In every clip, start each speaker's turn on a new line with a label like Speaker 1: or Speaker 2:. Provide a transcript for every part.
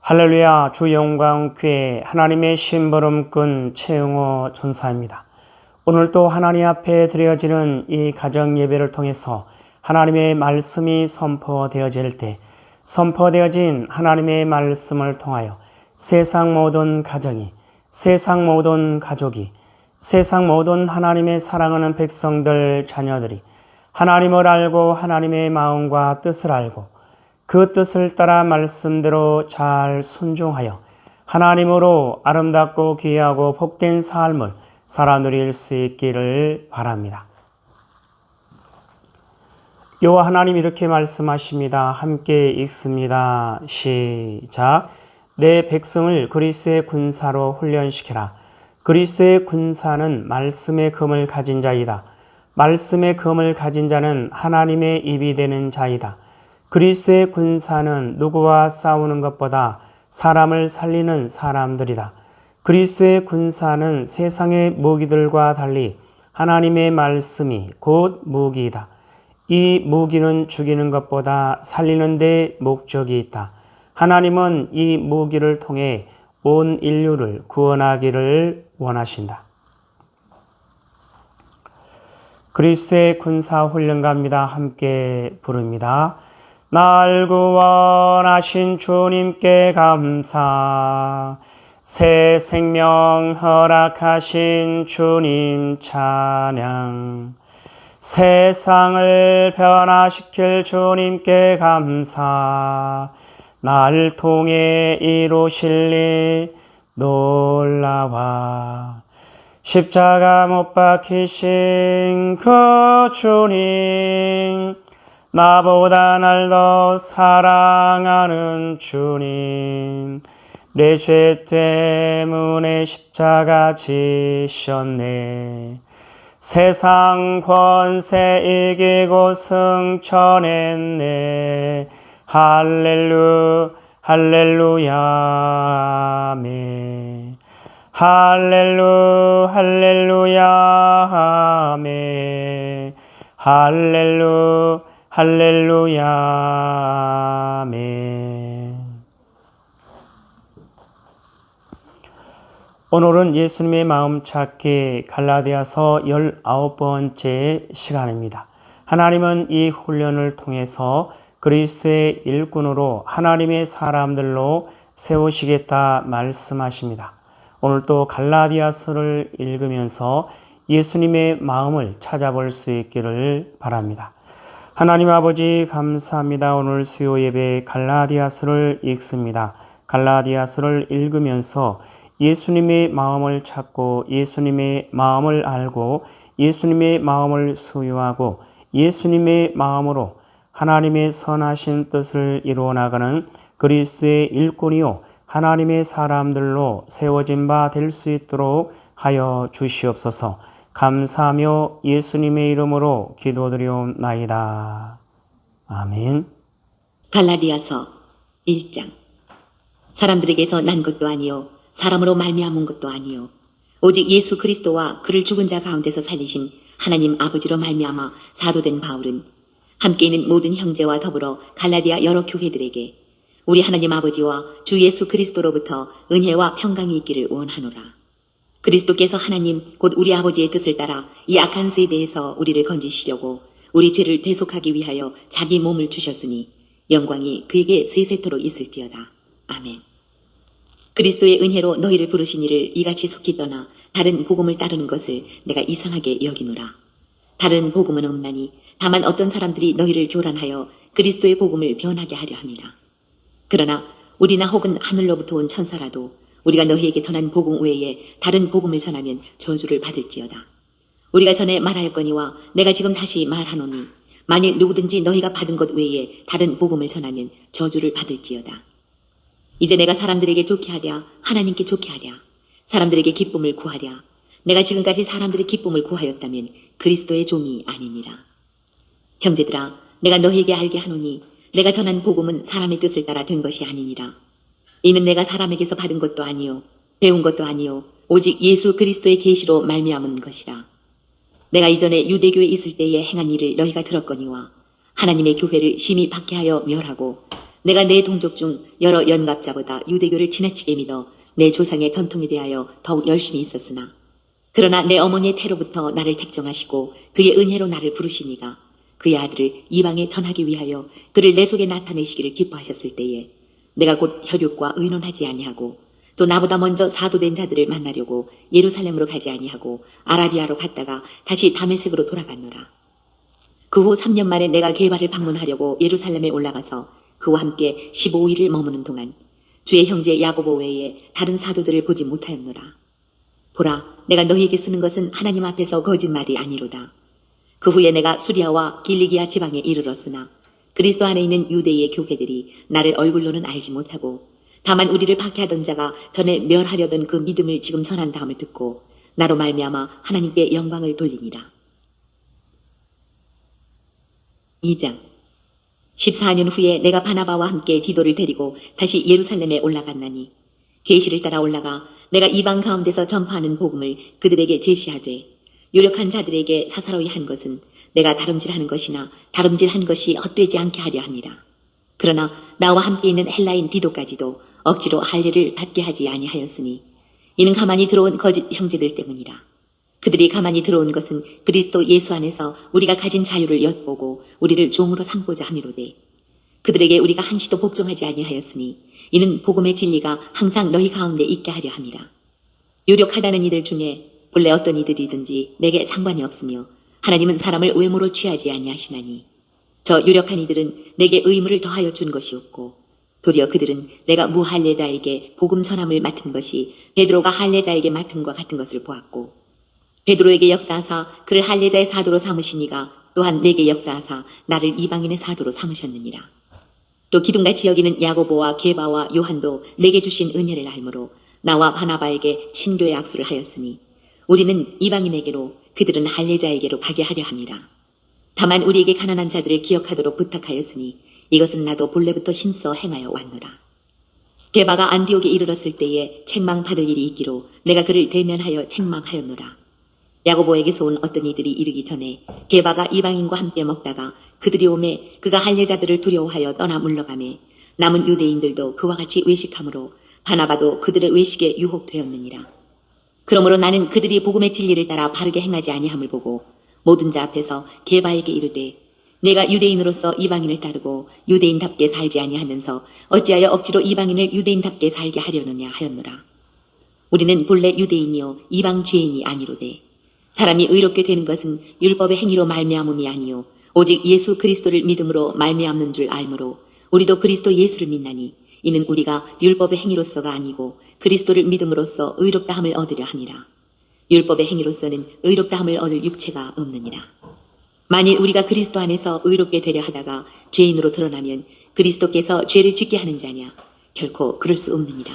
Speaker 1: 할렐루야. 주 영광교회 하나님의 심부름꾼 최영호 전사입니다. 오늘도 하나님 앞에 드려지는 이 가정 예배를 통해서 하나님의 말씀이 선포되어질 때 선포되어진 하나님의 말씀을 통하여 세상 모든 가정이, 세상 모든 가족이, 세상 모든 하나님의 사랑하는 백성들, 자녀들이 하나님을 알고 하나님의 마음과 뜻을 알고 그 뜻을 따라 말씀대로 잘 순종하여 하나님으로 아름답고 귀하고 복된 삶을 살아 누릴 수 있기를 바랍니다. 여호와 하나님 이렇게 말씀하십니다. 함께 읽습니다. 시작. 내 백성을 그리스도의 군사로 훈련시키라. 그리스도의 군사는 말씀의 검을 가진 자이다. 말씀의 검을 가진 자는 하나님의 입이 되는 자이다. 그리스도의 군사는 누구와 싸우는 것보다 사람을 살리는 사람들이다. 그리스도의 군사는 세상의 무기들과 달리 하나님의 말씀이 곧 무기이다. 이 무기는 죽이는 것보다 살리는 데 목적이 있다. 하나님은 이 무기를 통해 온 인류를 구원하기를 원하신다. 그리스도의 군사 훈련가입니다. 함께 부릅니다. 날 구원하신 주님께 감사, 새 생명 허락하신 주님 찬양, 세상을 변화시킬 주님께 감사, 날 통해 이루실 일 놀라와, 십자가 못 박히신 그 주님, 나보다 날 더 사랑하는 주님, 내 죄 때문에 십자가 지셨네. 세상 권세 이기고 승천했네. 할렐루야 아멘. 할렐루야 아멘. 할렐루야 아멘. 오늘은 예수님의 마음 찾기 갈라디아서 19번째 시간입니다. 하나님은 이 훈련을 통해서 그리스도의 일꾼으로 하나님의 사람들로 세우시겠다 말씀하십니다. 오늘 또 갈라디아서를 읽으면서 예수님의 마음을 찾아볼 수 있기를 바랍니다. 하나님 아버지 감사합니다. 오늘 수요 예배 갈라디아서를 읽습니다. 갈라디아서를 읽으면서 예수님의 마음을 찾고 예수님의 마음을 알고 예수님의 마음을 소유하고 예수님의 마음으로 하나님의 선하신 뜻을 이루어 나가는 그리스도의 일꾼이요 하나님의 사람들로 세워진 바 될 수 있도록 하여 주시옵소서. 감사하며 예수님의 이름으로 기도드리옵나이다. 아멘.
Speaker 2: 갈라디아서 1장. 사람들에게서 난 것도 아니요 사람으로 말미암은 것도 아니요 오직 예수 그리스도와 그를 죽은 자 가운데서 살리신 하나님 아버지로 말미암아 사도된 바울은 함께 있는 모든 형제와 더불어 갈라디아 여러 교회들에게 우리 하나님 아버지와 주 예수 그리스도로부터 은혜와 평강이 있기를 원하노라. 그리스도께서 하나님 곧 우리 아버지의 뜻을 따라 이 악한 세대에서 우리를 건지시려고 우리 죄를 대속하기 위하여 자기 몸을 주셨으니 영광이 그에게 세세토록 있을지어다. 아멘. 그리스도의 은혜로 너희를 부르신 이를 이같이 속히 떠나 다른 복음을 따르는 것을 내가 이상하게 여기노라. 다른 복음은 없나니 다만 어떤 사람들이 너희를 교란하여 그리스도의 복음을 변하게 하려 함이라. 그러나 우리나 혹은 하늘로부터 온 천사라도 우리가 너희에게 전한 복음 외에 다른 복음을 전하면 저주를 받을지어다. 우리가 전에 말하였거니와 내가 지금 다시 말하노니 만일 누구든지 너희가 받은 것 외에 다른 복음을 전하면 저주를 받을지어다. 이제 내가 사람들에게 좋게 하랴 하나님께 좋게 하랴 사람들에게 기쁨을 구하랴 내가 지금까지 사람들의 기쁨을 구하였다면 그리스도의 종이 아니니라. 형제들아 내가 너희에게 알게 하노니 내가 전한 복음은 사람의 뜻을 따라 된 것이 아니니라. 이는 내가 사람에게서 받은 것도 아니요 배운 것도 아니요 오직 예수 그리스도의 계시로 말미암은 것이라. 내가 이전에 유대교에 있을 때에 행한 일을 너희가 들었거니와 하나님의 교회를 심히 박해하여 멸하고 내가 내 동족 중 여러 연갑자보다 유대교를 지나치게 믿어 내 조상의 전통에 대하여 더욱 열심히 있었으나 그러나 내 어머니의 태로부터 나를 택정하시고 그의 은혜로 나를 부르시니가 그의 아들을 이방에 전하기 위하여 그를 내 속에 나타내시기를 기뻐하셨을 때에 내가 곧 혈육과 의논하지 아니하고 또 나보다 먼저 사도된 자들을 만나려고 예루살렘으로 가지 아니하고 아라비아로 갔다가 다시 다메섹으로 돌아갔노라. 그 후 3년 만에 내가 게바를 방문하려고 예루살렘에 올라가서 그와 함께 15일을 머무는 동안 주의 형제 야고보 외에 다른 사도들을 보지 못하였노라. 보라, 내가 너희에게 쓰는 것은 하나님 앞에서 거짓말이 아니로다. 그 후에 내가 수리아와 길리기아 지방에 이르렀으나 그리스도 안에 있는 유대의 교회들이 나를 얼굴로는 알지 못하고 다만 우리를 박해하던 자가 전에 멸하려던 그 믿음을 지금 전한다함을 듣고 나로 말미암아 하나님께 영광을 돌리니라. 2장 14년 후에 내가 바나바와 함께 디도를 데리고 다시 예루살렘에 올라갔나니 계시를 따라 올라가 내가 이방 가운데서 전파하는 복음을 그들에게 제시하되 유력한 자들에게 사사로이 한 것은 내가 다름질하는 것이나 다름질한 것이 헛되지 않게 하려 함이라. 그러나 나와 함께 있는 헬라인 디도까지도 억지로 할례를 받게 하지 아니하였으니 이는 가만히 들어온 거짓 형제들 때문이라. 그들이 가만히 들어온 것은 그리스도 예수 안에서 우리가 가진 자유를 엿보고 우리를 종으로 삼고자 함이로되 그들에게 우리가 한시도 복종하지 아니하였으니 이는 복음의 진리가 항상 너희 가운데 있게 하려 함이라. 유력하다는 이들 중에 본래 어떤 이들이든지 내게 상관이 없으며 하나님은 사람을 외모로 취하지 아니하시나니 저 유력한 이들은 내게 의무를 더하여 준 것이 없고 도리어 그들은 내가 무할례자에게 복음 전함을 맡은 것이 베드로가 할례자에게 맡은과 같은 것을 보았고 베드로에게 역사하사 그를 할례자의 사도로 삼으시니가 또한 내게 역사하사 나를 이방인의 사도로 삼으셨느니라. 또 기둥같이 여기는 야고보와 게바와 요한도 내게 주신 은혜를 알므로 나와 바나바에게 친교의 악수를 하였으니 우리는 이방인에게로 그들은 할례자에게로 가게 하려 함이라. 다만 우리에게 가난한 자들을 기억하도록 부탁하였으니 이것은 나도 본래부터 힘써 행하여 왔노라. 게바가 안디옥에 이르렀을 때에 책망받을 일이 있기로 내가 그를 대면하여 책망하였노라. 야고보에게서 온 어떤 이들이 이르기 전에 게바가 이방인과 함께 먹다가 그들이 오매 그가 할례자들을 두려워하여 떠나 물러가매 남은 유대인들도 그와 같이 외식함으로 바나바도 그들의 외식에 유혹되었느니라. 그러므로 나는 그들이 복음의 진리를 따라 바르게 행하지 아니함을 보고 모든 자 앞에서 게바에게 이르되 내가 유대인으로서 이방인을 따르고 유대인답게 살지 아니하면서 어찌하여 억지로 이방인을 유대인답게 살게 하려느냐 하였노라. 우리는 본래 유대인이요 이방 죄인이 아니로되 사람이 의롭게 되는 것은 율법의 행위로 말미암음이 아니요 오직 예수 그리스도를 믿음으로 말미암는 줄 알므로 우리도 그리스도 예수를 믿나니 이는 우리가 율법의 행위로서가 아니고 그리스도를 믿음으로써 의롭다함을 얻으려 함이라. 율법의 행위로서는 의롭다함을 얻을 육체가 없느니라. 만일 우리가 그리스도 안에서 의롭게 되려 하다가 죄인으로 드러나면 그리스도께서 죄를 짓게 하는 자냐? 결코 그럴 수 없느니라.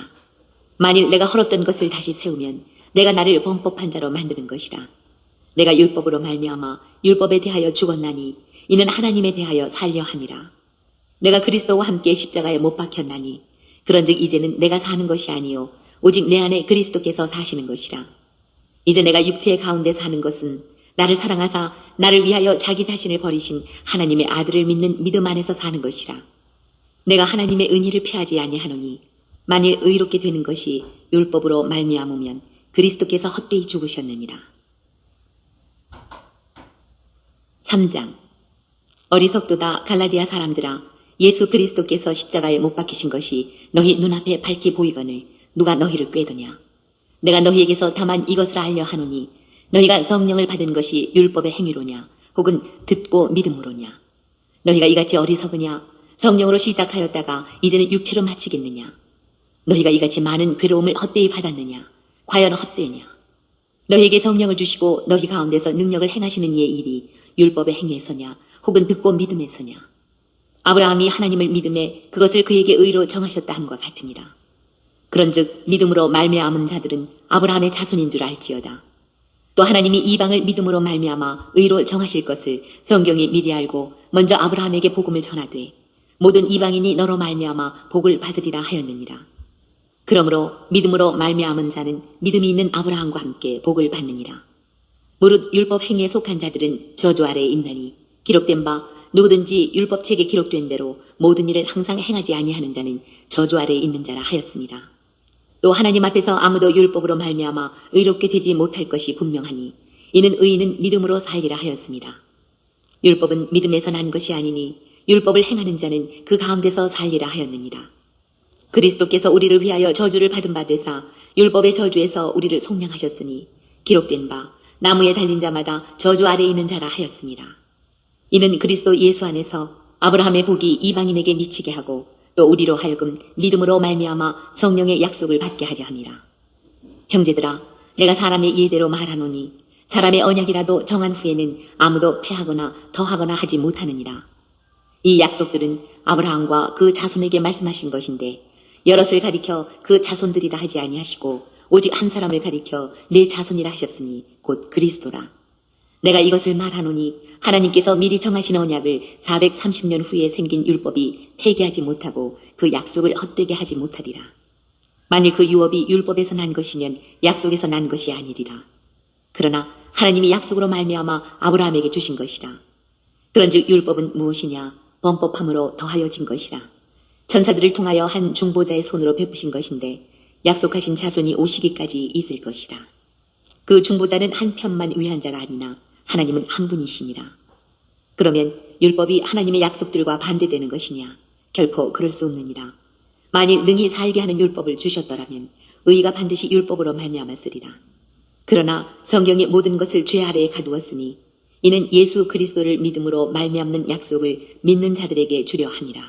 Speaker 2: 만일 내가 헐었던 것을 다시 세우면 내가 나를 범법한 자로 만드는 것이라. 내가 율법으로 말미암아 율법에 대하여 죽었나니 이는 하나님에 대하여 살려 함이라. 내가 그리스도와 함께 십자가에 못 박혔나니 그런즉 이제는 내가 사는 것이 아니요 오직 내 안에 그리스도께서 사시는 것이라. 이제 내가 육체의 가운데 사는 것은 나를 사랑하사 나를 위하여 자기 자신을 버리신 하나님의 아들을 믿는 믿음 안에서 사는 것이라. 내가 하나님의 은혜를 패하지 아니하노니 만일 의롭게 되는 것이 율법으로 말미암으면 그리스도께서 헛되이 죽으셨느니라. 3장 어리석도다 갈라디아 사람들아 예수 그리스도께서 십자가에 못 박히신 것이 너희 눈앞에 밝히 보이거늘 누가 너희를 꾀더냐. 내가 너희에게서 다만 이것을 알려 하노니 너희가 성령을 받은 것이 율법의 행위로냐 혹은 듣고 믿음으로냐. 너희가 이같이 어리석으냐. 성령으로 시작하였다가 이제는 육체로 마치겠느냐. 너희가 이같이 많은 괴로움을 헛되이 받았느냐. 과연 헛되냐. 너희에게 성령을 주시고 너희 가운데서 능력을 행하시는 이의 일이 율법의 행위에서냐 혹은 듣고 믿음에서냐. 아브라함이 하나님을 믿음에 그것을 그에게 의로 정하셨다 함과 같으니라. 그런즉 믿음으로 말미암은 자들은 아브라함의 자손인 줄 알지어다. 또 하나님이 이방을 믿음으로 말미암아 의로 정하실 것을 성경이 미리 알고 먼저 아브라함에게 복음을 전하되 모든 이방인이 너로 말미암아 복을 받으리라 하였느니라. 그러므로 믿음으로 말미암은 자는 믿음이 있는 아브라함과 함께 복을 받느니라. 무릇 율법 행위에 속한 자들은 저주 아래에 있나니 기록된 바 누구든지 율법책에 기록된 대로 모든 일을 항상 행하지 아니하는 자는 저주 아래에 있는 자라 하였습니다. 또 하나님 앞에서 아무도 율법으로 말미암아 의롭게 되지 못할 것이 분명하니 이는 의인은 믿음으로 살리라 하였습니다. 율법은 믿음에서 난 것이 아니니 율법을 행하는 자는 그 가운데서 살리라 하였느니라. 그리스도께서 우리를 위하여 저주를 받은 바 되사 율법의 저주에서 우리를 속량하셨으니 기록된 바 나무에 달린 자마다 저주 아래에 있는 자라 하였습니다. 이는 그리스도 예수 안에서 아브라함의 복이 이방인에게 미치게 하고 또 우리로 하여금 믿음으로 말미암아 성령의 약속을 받게 하려 함이라. 형제들아, 내가 사람의 예대로 말하노니 사람의 언약이라도 정한 후에는 아무도 패하거나 더하거나 하지 못하느니라. 이 약속들은 아브라함과 그 자손에게 말씀하신 것인데 여럿을 가리켜 그 자손들이라 하지 아니하시고 오직 한 사람을 가리켜 내 자손이라 하셨으니 곧 그리스도라. 내가 이것을 말하노니 하나님께서 미리 정하신 언약을 430년 후에 생긴 율법이 폐기하지 못하고 그 약속을 헛되게 하지 못하리라. 만일 그 유업이 율법에서 난 것이면 약속에서 난 것이 아니리라. 그러나 하나님이 약속으로 말미암아 아브라함에게 주신 것이라. 그런즉 율법은 무엇이냐? 범법함으로 더하여진 것이라. 천사들을 통하여 한 중보자의 손으로 베푸신 것인데 약속하신 자손이 오시기까지 있을 것이라. 그 중보자는 한 편만 위한 자가 아니나 하나님은 한 분이시니라. 그러면 율법이 하나님의 약속들과 반대되는 것이냐? 결코 그럴 수 없느니라. 만일 능히 살게 하는 율법을 주셨더라면 의가 반드시 율법으로 말미암았으리라. 그러나 성경의 모든 것을 죄 아래에 가두었으니 이는 예수 그리스도를 믿음으로 말미암는 약속을 믿는 자들에게 주려 함이라.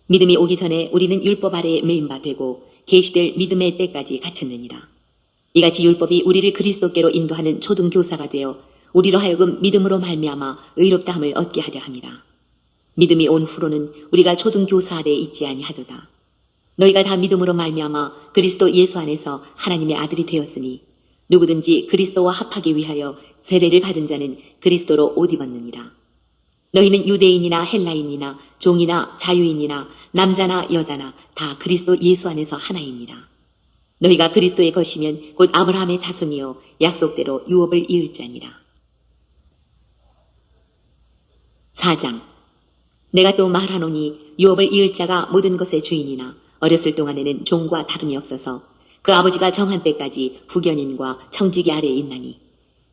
Speaker 2: 믿음이 오기 전에 우리는 율법 아래에 매인 바 되고 계시될 믿음의 때까지 갇혔느니라. 이같이 율법이 우리를 그리스도께로 인도하는 초등교사가 되어 우리로 하여금 믿음으로 말미암아 의롭다함을 얻게 하려 함이라. 믿음이 온 후로는 우리가 초등교사 아래에 있지 아니하도다. 너희가 다 믿음으로 말미암아 그리스도 예수 안에서 하나님의 아들이 되었으니 누구든지 그리스도와 합하기 위하여 세례를 받은 자는 그리스도로 옷 입었느니라. 너희는 유대인이나 헬라인이나 종이나 자유인이나 남자나 여자나 다 그리스도 예수 안에서 하나이니라. 너희가 그리스도의 것이면 곧 아브라함의 자손이요 약속대로 유업을 이을 자니라. 4장. 내가 또 말하노니 유업을 이을 자가 모든 것의 주인이나 어렸을 동안에는 종과 다름이 없어서 그 아버지가 정한 때까지 후견인과 청지기 아래에 있나니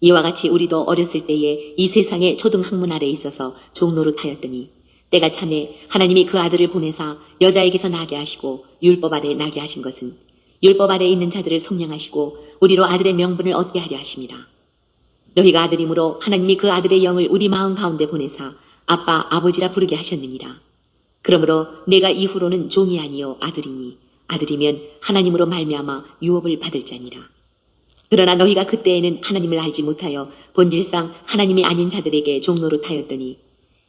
Speaker 2: 이와 같이 우리도 어렸을 때에 이 세상의 초등학문 아래에 있어서 종노릇하였더니 때가 차매 하나님이 그 아들을 보내사 여자에게서 나게 하시고 율법 아래에 나게 하신 것은 율법 아래에 있는 자들을 속량하시고 우리로 아들의 명분을 얻게 하려 하심이라. 너희가 아들이므로 하나님이 그 아들의 영을 우리 마음 가운데 보내사 아빠 아버지라 부르게 하셨느니라. 그러므로 내가 이후로는 종이 아니요 아들이니 아들이면 하나님으로 말미암아 유업을 받을 자니라. 그러나 너희가 그때에는 하나님을 알지 못하여 본질상 하나님이 아닌 자들에게 종노릇하였더니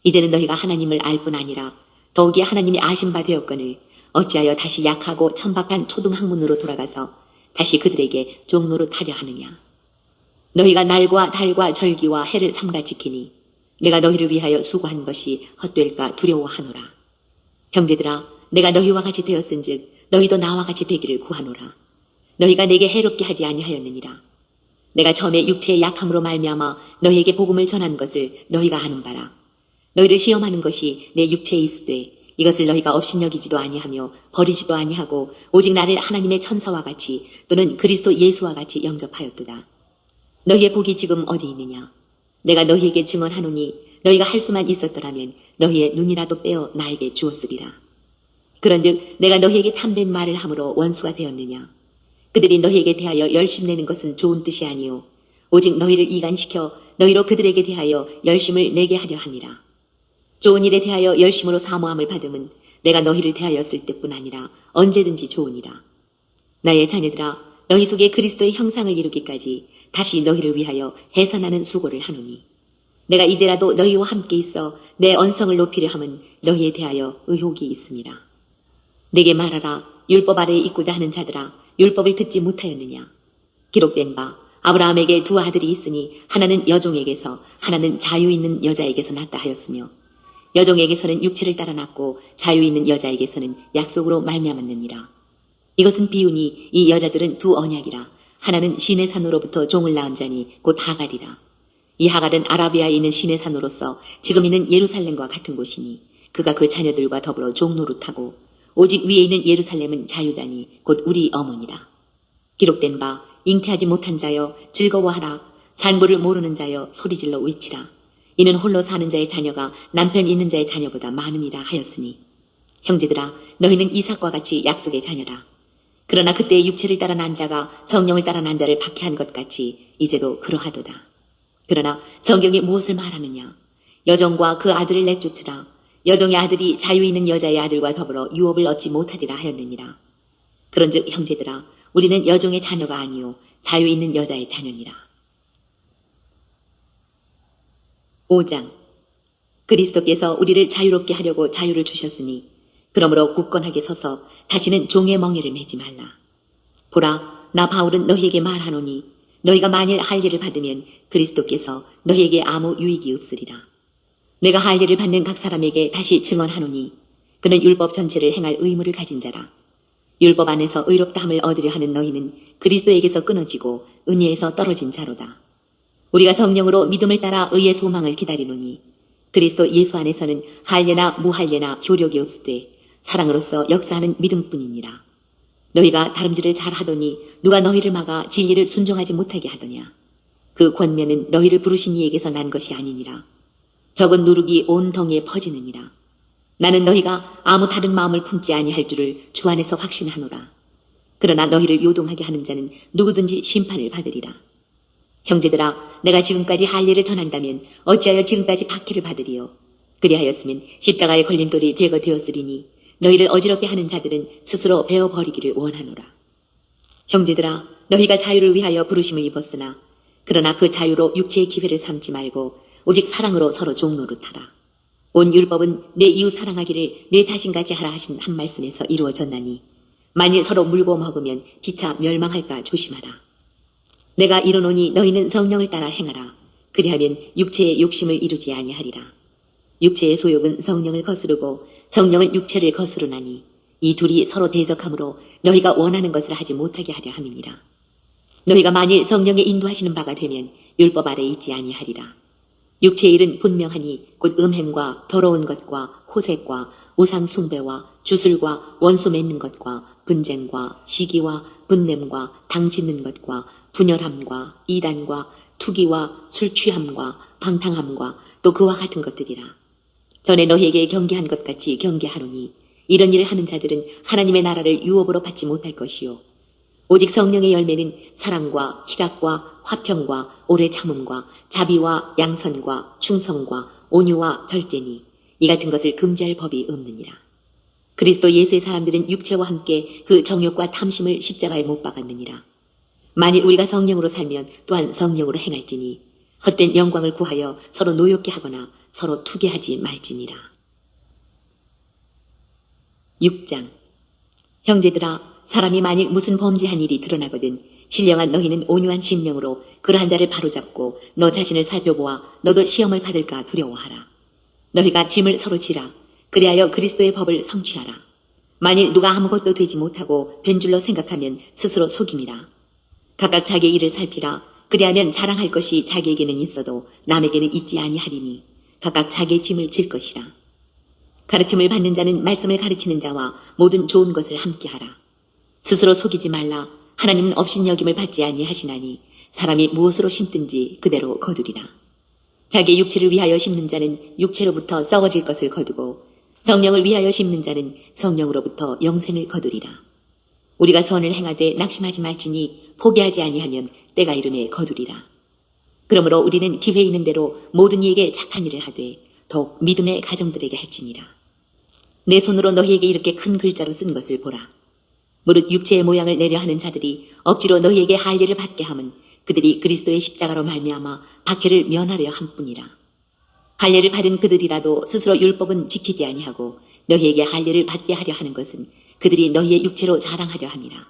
Speaker 2: 이제는 너희가 하나님을 알 뿐 아니라 더욱이 하나님이 아신 바 되었거늘 어찌하여 다시 약하고 천박한 초등학문으로 돌아가서 다시 그들에게 종노릇하려 하느냐. 너희가 날과 달과 절기와 해를 삼가 지키니 내가 너희를 위하여 수고한 것이 헛될까 두려워하노라. 형제들아, 내가 너희와 같이 되었은즉 너희도 나와 같이 되기를 구하노라. 너희가 내게 해롭게 하지 아니하였느니라. 내가 처음에 육체의 약함으로 말미암아 너희에게 복음을 전한 것을 너희가 아는 바라. 너희를 시험하는 것이 내 육체에 있으되 이것을 너희가 업신여기지도 아니하며 버리지도 아니하고 오직 나를 하나님의 천사와 같이 또는 그리스도 예수와 같이 영접하였도다. 너희의 복이 지금 어디 있느냐? 내가 너희에게 증언하노니 너희가 할 수만 있었더라면 너희의 눈이라도 빼어 나에게 주었으리라. 그런즉 내가 너희에게 참된 말을 함으로 원수가 되었느냐? 그들이 너희에게 대하여 열심내는 것은 좋은 뜻이 아니요 오직 너희를 이간시켜 너희로 그들에게 대하여 열심을 내게 하려 함이라. 좋은 일에 대하여 열심으로 사모함을 받음은 내가 너희를 대하였을 때뿐 아니라 언제든지 좋으니라. 나의 자녀들아, 너희 속에 그리스도의 형상을 이루기까지 다시 너희를 위하여 해산하는 수고를 하노니 내가 이제라도 너희와 함께 있어 내 언성을 높이려 함은 너희에 대하여 의혹이 있음이라. 내게 말하라. 율법 아래에 있고자 하는 자들아, 율법을 듣지 못하였느냐? 기록된 바 아브라함에게 두 아들이 있으니 하나는 여종에게서 하나는 자유 있는 여자에게서 났다 하였으며 여종에게서는 육체를 따라 났고 자유 있는 여자에게서는 약속으로 말미암았느니라. 이것은 비유니 이 여자들은 두 언약이라. 하나는 시내산으로부터 종을 낳은 자니 곧 하갈이라. 이 하갈은 아라비아에 있는 시내산으로서 지금 있는 예루살렘과 같은 곳이니 그가 그 자녀들과 더불어 종노릇하고 오직 위에 있는 예루살렘은 자유자니 곧 우리 어머니라. 기록된 바 잉태하지 못한 자여 즐거워하라. 산부를 모르는 자여 소리질러 외치라. 이는 홀로 사는 자의 자녀가 남편 있는 자의 자녀보다 많음이라 하였으니 형제들아 너희는 이삭과 같이 약속의 자녀라. 그러나 그때 육체를 따라 난 자가 성령을 따라 난 자를 박해한 것 같이 이제도 그러하도다. 그러나 성경이 무엇을 말하느냐? 여종과 그 아들을 내쫓으라. 여종의 아들이 자유 있는 여자의 아들과 더불어 유업을 얻지 못하리라 하였느니라. 그런즉 형제들아 우리는 여종의 자녀가 아니요 자유 있는 여자의 자녀니라. 5장 그리스도께서 우리를 자유롭게 하려고 자유를 주셨으니 그러므로 굳건하게 서서 다시는 종의 멍에를 매지 말라. 보라 나 바울은 너희에게 말하노니 너희가 만일 할례를 받으면 그리스도께서 너희에게 아무 유익이 없으리라. 내가 할례를 받는 각 사람에게 다시 증언하노니 그는 율법 전체를 행할 의무를 가진 자라. 율법 안에서 의롭다함을 얻으려 하는 너희는 그리스도에게서 끊어지고 은혜에서 떨어진 자로다. 우리가 성령으로 믿음을 따라 의의 소망을 기다리노니 그리스도 예수 안에서는 할례나 무할례나 효력이 없으되 사랑으로서 역사하는 믿음뿐이니라. 너희가 다름질을 잘하더니 누가 너희를 막아 진리를 순종하지 못하게 하더냐. 그 권면은 너희를 부르신 이에게서 난 것이 아니니라. 적은 누룩이 온 덩이에 퍼지느니라. 나는 너희가 아무 다른 마음을 품지 아니할 줄을 주 안에서 확신하노라. 그러나 너희를 요동하게 하는 자는 누구든지 심판을 받으리라. 형제들아 내가 지금까지 할례를 전한다면 어찌하여 지금까지 박해를 받으리요. 그리하였으면 십자가의 걸림돌이 제거되었으리니 너희를 어지럽게 하는 자들은 스스로 베어버리기를 원하노라. 형제들아 너희가 자유를 위하여 부르심을 입었으나 그러나 그 자유로 육체의 기회를 삼지 말고 오직 사랑으로 서로 종노릇하라. 온 율법은 내 이웃 사랑하기를 내 자신같이 하라 하신 한 말씀에서 이루어졌나니 만일 서로 물고 먹으면 피차 멸망할까 조심하라. 내가 이르노니 너희는 성령을 따라 행하라. 그리하면 육체의 욕심을 이루지 아니하리라. 육체의 소욕은 성령을 거스르고 성령은 육체를 거스르나니 이 둘이 서로 대적하므로 너희가 원하는 것을 하지 못하게 하려 함이니라. 너희가 만일 성령의 인도하시는 바가 되면 율법 아래 있지 아니하리라. 육체의 일은 분명하니 곧 음행과 더러운 것과 호색과 우상 숭배와 주술과 원수 맺는 것과 분쟁과 시기와 분냄과 당 짓는 것과 분열함과 이단과 투기와 술 취함과 방탕함과 또 그와 같은 것들이라. 전에 너희에게 경계한 것 같이 경계하노니 이런 일을 하는 자들은 하나님의 나라를 유업으로 받지 못할 것이요 오직 성령의 열매는 사랑과 희락과 화평과 오래 참음과 자비와 양선과 충성과 온유와 절제니 이 같은 것을 금지할 법이 없느니라. 그리스도 예수의 사람들은 육체와 함께 그 정욕과 탐심을 십자가에 못 박았느니라. 만일 우리가 성령으로 살면 또한 성령으로 행할지니 헛된 영광을 구하여 서로 노엽게 하거나 서로 투기하지 말지니라. 6장 형제들아 사람이 만일 무슨 범죄한 일이 드러나거든 신령한 너희는 온유한 심령으로 그러한 자를 바로잡고 너 자신을 살펴보아 너도 시험을 받을까 두려워하라. 너희가 짐을 서로 지라. 그리하여 그리스도의 법을 성취하라. 만일 누가 아무것도 되지 못하고 된 줄로 생각하면 스스로 속임이라. 각각 자기의 일을 살피라. 그리하면 자랑할 것이 자기에게는 있어도 남에게는 있지 아니하리니 각각 자기의 짐을 질 것이라. 가르침을 받는 자는 말씀을 가르치는 자와 모든 좋은 것을 함께하라. 스스로 속이지 말라. 하나님은 업신여김을 받지 아니하시나니 사람이 무엇으로 심든지 그대로 거두리라. 자기의 육체를 위하여 심는 자는 육체로부터 썩어질 것을 거두고 성령을 위하여 심는 자는 성령으로부터 영생을 거두리라. 우리가 선을 행하되 낙심하지 말지니 포기하지 아니하면 때가 이르매 거두리라. 그러므로 우리는 기회 있는 대로 모든 이에게 착한 일을 하되 더욱 믿음의 가정들에게 할지니라. 내 손으로 너희에게 이렇게 큰 글자로 쓴 것을 보라. 무릇 육체의 모양을 내려 하는 자들이 억지로 너희에게 할례를 받게 함은 그들이 그리스도의 십자가로 말미암아 박해를 면하려 함뿐이라. 할례를 받은 그들이라도 스스로 율법은 지키지 아니하고 너희에게 할례를 받게 하려 하는 것은 그들이 너희의 육체로 자랑하려 함이라.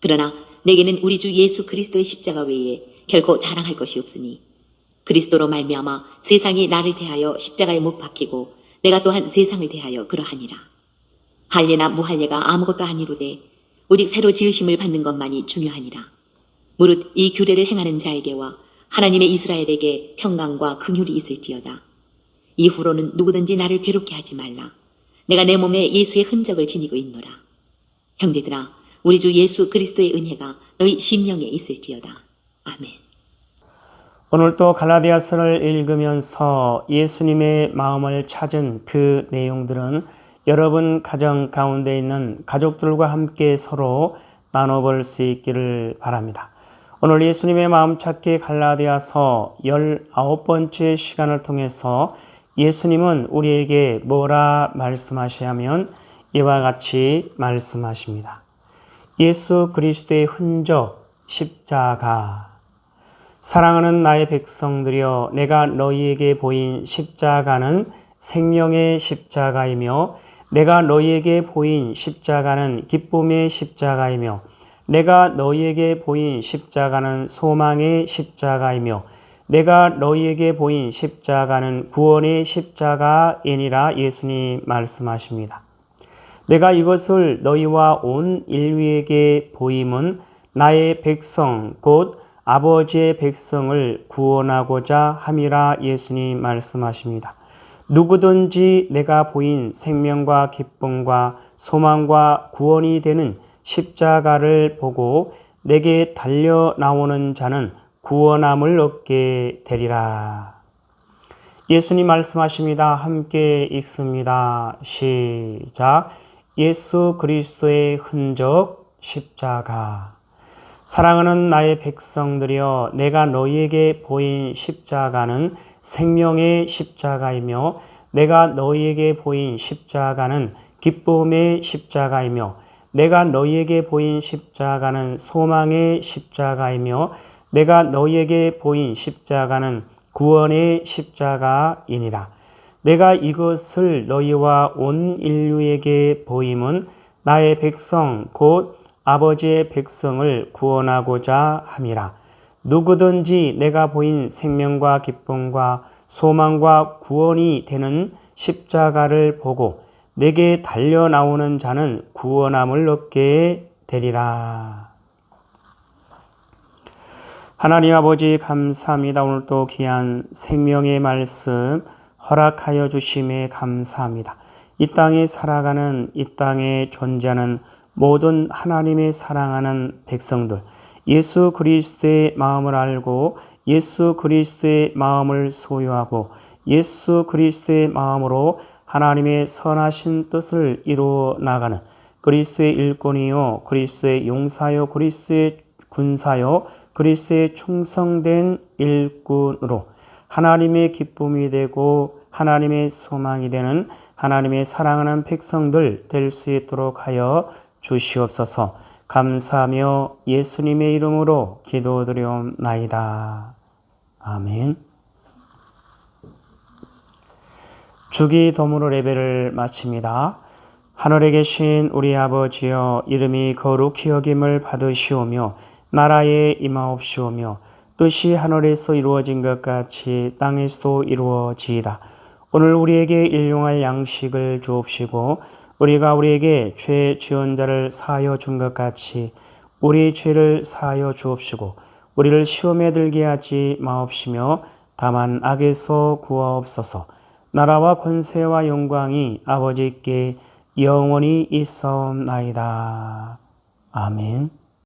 Speaker 2: 그러나 내게는 우리 주 예수 그리스도의 십자가 외에 결코 자랑할 것이 없으니 그리스도로 말미암아 세상이 나를 대하여 십자가에 못 박히고 내가 또한 세상을 대하여 그러하니라. 할례나 무할례가 아무것도 아니로되 오직 새로 지으심을 받는 것만이 중요하니라. 무릇 이 규례를 행하는 자에게와 하나님의 이스라엘에게 평강과 긍휼이 있을지어다. 이후로는 누구든지 나를 괴롭게 하지 말라. 내가 내 몸에 예수의 흔적을 지니고 있노라. 형제들아, 우리 주 예수 그리스도의 은혜가 너희 심령에 있을지어다. 아멘.
Speaker 1: 오늘 또 갈라디아서를 읽으면서 예수님의 마음을 찾은 그 내용들은 여러분 가정 가운데 있는 가족들과 함께 서로 나눠볼 수 있기를 바랍니다. 오늘 예수님의 마음 찾기 갈라디아서 19번째 시간을 통해서 예수님은 우리에게 뭐라 말씀하시냐면 이와 같이 말씀하십니다. 예수 그리스도의 흔적 십자가. 사랑하는 나의 백성들이여, 내가 너희에게 보인 십자가는 생명의 십자가이며 내가 너희에게 보인 십자가는 기쁨의 십자가이며 내가 너희에게 보인 십자가는 소망의 십자가이며 내가 너희에게 보인 십자가는 구원의 십자가이니라. 예수님 말씀하십니다. 내가 이것을 너희와 온 인류에게 보임은 나의 백성 곧 아버지의 백성을 구원하고자 함이라. 예수님 말씀하십니다. 누구든지 내가 보인 생명과 기쁨과 소망과 구원이 되는 십자가를 보고 내게 달려 나오는 자는 구원함을 얻게 되리라. 예수님 말씀하십니다. 함께 읽습니다. 시작. 예수 그리스도의 흔적 십자가. 사랑하는 나의 백성들이여, 내가 너희에게 보인 십자가는 생명의 십자가이며 내가 너희에게 보인 십자가는 기쁨의 십자가이며 내가 너희에게 보인 십자가는 소망의 십자가이며 내가 너희에게 보인 십자가는 구원의 십자가이니라. 내가 이것을 너희와 온 인류에게 보임은 나의 백성 곧 아버지의 백성을 구원하고자 함이라. 누구든지 내가 보인 생명과 기쁨과 소망과 구원이 되는 십자가를 보고 내게 달려 나오는 자는 구원함을 얻게 되리라. 하나님 아버지 감사합니다. 오늘 또 귀한 생명의 말씀 허락하여 주심에 감사합니다. 이 땅에 살아가는, 이 땅에 존재하는 모든 하나님의 사랑하는 백성들, 예수 그리스도의 마음을 알고 예수 그리스도의 마음을 소유하고 예수 그리스도의 마음으로 하나님의 선하신 뜻을 이루어 나가는 그리스도의 일꾼이요, 그리스도의 용사요, 그리스도의 군사요, 그리스도의 충성된 일꾼으로 하나님의 기쁨이 되고 하나님의 소망이 되는 하나님의 사랑하는 백성들 될 수 있도록 하여 주시옵소서. 감사하며 예수님의 이름으로 기도드리옵나이다. 아멘. 주기도문으로 예배를 마칩니다. 하늘에 계신 우리 아버지여, 이름이 거룩히 여김을 받으시오며 나라에 임하옵시오며 뜻이 하늘에서 이루어진 것 같이 땅에서도 이루어지이다. 오늘 우리에게 일용할 양식을 주옵시고 우리가 우리에게 죄 지은 자를 사하여 준 것 같이 우리 죄를 사하여 주옵시고 우리를 시험에 들게 하지 마옵시며 다만 악에서 구하옵소서. 나라와 권세와 영광이 아버지께 영원히 있사옵나이다. 아멘.